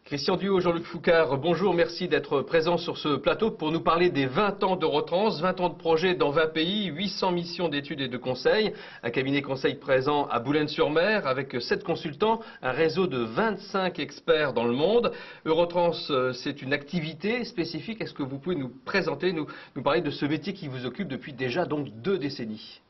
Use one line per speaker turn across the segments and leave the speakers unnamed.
Christian Duhaut, Jean-Luc Foucard, bonjour, merci d'être présent sur ce plateau pour nous parler des 20 ans d'Eurotrans, 20 ans de projet dans 20 pays, 800 missions d'études et de conseils, un cabinet conseil présent à Boulogne-sur-Mer avec 7 consultants, un réseau de 25 experts dans le monde. Eurotrans, c'est une activité spécifique. Est-ce que vous pouvez nous présenter, nous parler de ce métier qui vous occupe depuis déjà donc 2 décennies?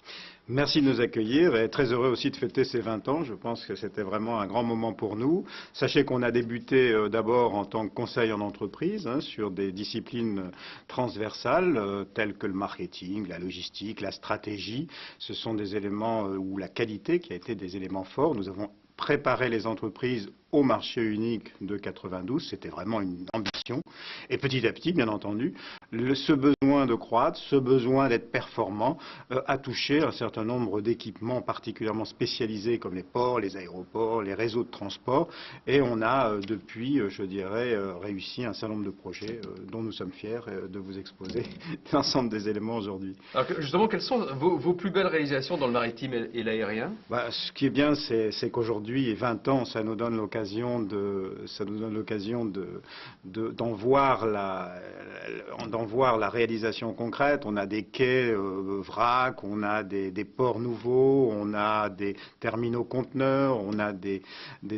Merci de nous accueillir et très heureux aussi de fêter ces 20 ans. Je pense que c'était vraiment un grand moment pour nous. Sachez qu'on a débuté d'abord en tant que conseil en entreprise sur des disciplines transversales telles que le marketing, la logistique, la stratégie. Ce sont des éléments où la qualité qui a été des éléments forts. Nous avons préparé les entreprises au marché unique de 92, c'était vraiment une ambition. Et petit à petit, bien entendu, ce besoin de croître, ce besoin d'être performant a touché un certain nombre d'équipements particulièrement spécialisés comme les ports, les aéroports, les réseaux de transport. Et on a depuis, je dirais, réussi un certain nombre de projets dont nous sommes fiers de vous exposer l'ensemble des éléments aujourd'hui.
Alors justement, quelles sont vos plus belles réalisations dans le maritime et l'aérien?
Ce qui est bien, c'est qu'aujourd'hui, 20 ans, ça nous donne l'occasion d'en voir la réalisation concrète. On a des quais vrac, on a des ports nouveaux, on a des terminaux conteneurs, on a des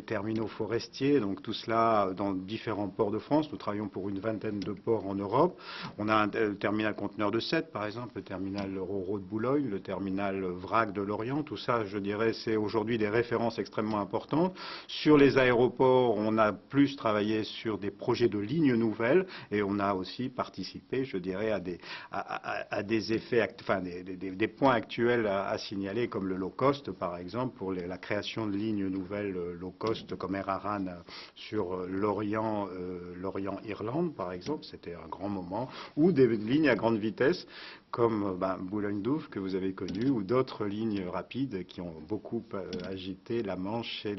terminaux forestiers, donc tout cela dans différents ports de France. Nous travaillons pour une vingtaine de ports en Europe. On a un terminal conteneur de Sète, par exemple, le terminal Ro-Ro de Boulogne, le terminal vrac de Lorient. Tout ça, je dirais, c'est aujourd'hui des références extrêmement importantes. Sur les aéroports, on a plus travaillé sur des projets de lignes nouvelles et on a aussi participé, je dirais, à des effets, enfin des points actuels à signaler comme le low cost, par exemple, pour la création de lignes nouvelles low cost comme Air Aran sur Lorient-Irlande, par exemple. C'était un grand moment. Ou des lignes à grande vitesse comme Boulogne-Douve que vous avez connu, ou d'autres lignes rapides qui ont beaucoup agité la Manche et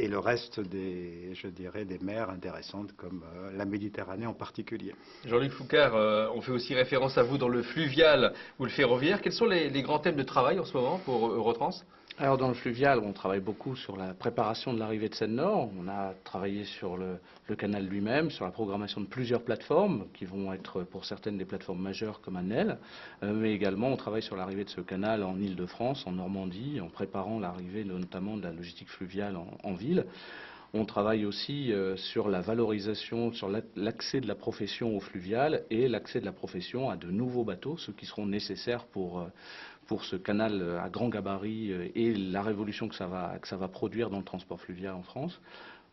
le reste je dirais, des mers intéressantes comme la Méditerranée en particulier.
Jean-Luc Foucard, on fait aussi référence à vous dans le fluvial ou le ferroviaire. Quels sont les grands thèmes de travail en ce moment pour Eurotrans?
Alors dans le fluvial, on travaille beaucoup sur la préparation de l'arrivée de Seine-Nord. On a travaillé sur le canal lui-même, sur la programmation de plusieurs plateformes qui vont être pour certaines des plateformes majeures comme Annelle. Mais également on travaille sur l'arrivée de ce canal en Île-de-France, en Normandie, en préparant l'arrivée notamment de la logistique fluviale en ville. On travaille aussi sur la valorisation, sur l'accès de la profession au fluvial et l'accès de la profession à de nouveaux bateaux, ceux qui seront nécessaires pour ce canal à grand gabarit et la révolution que ça va produire dans le transport fluvial en France.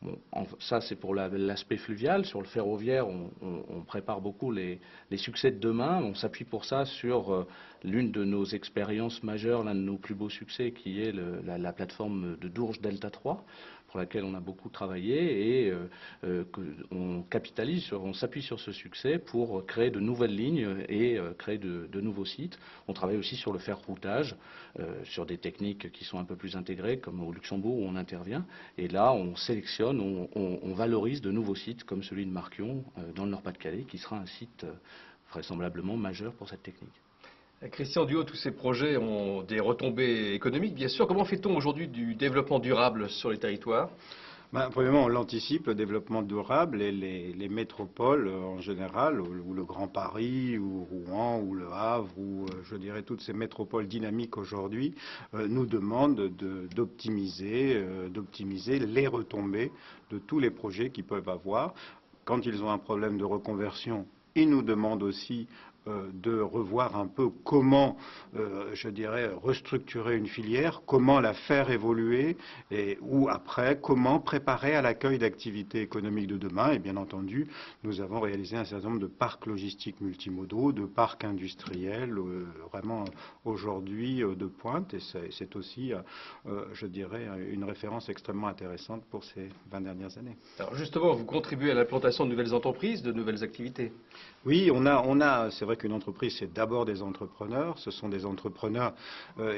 Bon, ça, c'est pour l'aspect fluvial. Sur le ferroviaire, on prépare beaucoup les succès de demain. On s'appuie pour ça sur l'une de nos expériences majeures, l'un de nos plus beaux succès, qui est la plateforme de Dourges Delta 3, pour laquelle on a beaucoup travaillé et on capitalise, on s'appuie sur ce succès pour créer de nouvelles lignes et créer de nouveaux sites. On travaille aussi sur le fer-routage, sur des techniques qui sont un peu plus intégrées, comme au Luxembourg où on intervient. Et là, on sélectionne, on valorise de nouveaux sites comme celui de Marquion dans le Nord-Pas-de-Calais, qui sera un site vraisemblablement majeur pour cette technique.
Christian Duhaut, tous ces projets ont des retombées économiques, bien sûr. Comment fait-on aujourd'hui du développement durable sur les territoires?
Premièrement, on l'anticipe, le développement durable, et les métropoles en général, ou le Grand Paris, ou Rouen, ou Le Havre, ou je dirais toutes ces métropoles dynamiques aujourd'hui, nous demandent d'optimiser les retombées de tous les projets qu'ils peuvent avoir. Quand ils ont un problème de reconversion, ils nous demandent aussi de revoir un peu comment, je dirais, restructurer une filière, comment la faire évoluer, ou après, comment préparer à l'accueil d'activités économiques de demain. Et bien entendu, nous avons réalisé un certain nombre de parcs logistiques multimodaux, de parcs industriels, vraiment aujourd'hui de pointe. Et c'est aussi, je dirais, une référence extrêmement intéressante pour ces 20 dernières années.
Alors justement, vous contribuez à l'implantation de nouvelles entreprises, de nouvelles activités?
Oui, c'est vrai qu'une entreprise, c'est d'abord des entrepreneurs. Ce sont des entrepreneurs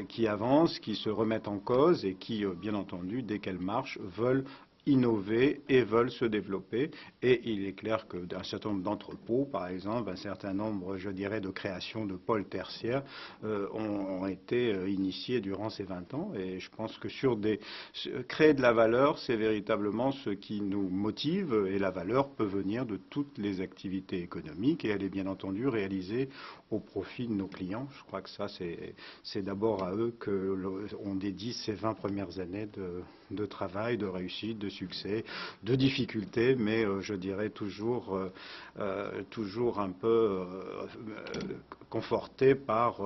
qui avancent, qui se remettent en cause et qui, bien entendu, dès qu'elles marchent, veulent innover et veulent se développer. Et il est clair que d'un certain nombre d'entrepôts, par exemple, un certain nombre, je dirais, de créations de pôles tertiaires ont été initiés durant ces 20 ans. Et je pense que créer de la valeur, c'est véritablement ce qui nous motive. Et la valeur peut venir de toutes les activités économiques et elle est bien entendu réalisée au profit de nos clients. Je crois que ça, c'est d'abord à eux qu'on dédie ces 20 premières années de travail, de réussite, de succès, de difficultés, mais je dirais toujours un peu conforté par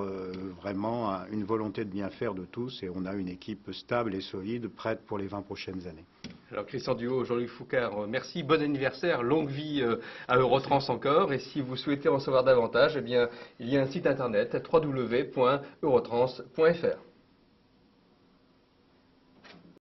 vraiment une volonté de bien faire de tous et on a une équipe stable et solide prête pour les 20 prochaines années.
Alors Christian Duhaut, Jean-Luc Foucard, merci, bon anniversaire, longue vie à Eurotrans encore. Et si vous souhaitez en savoir davantage, eh bien, il y a un site internet www.eurotrans.fr.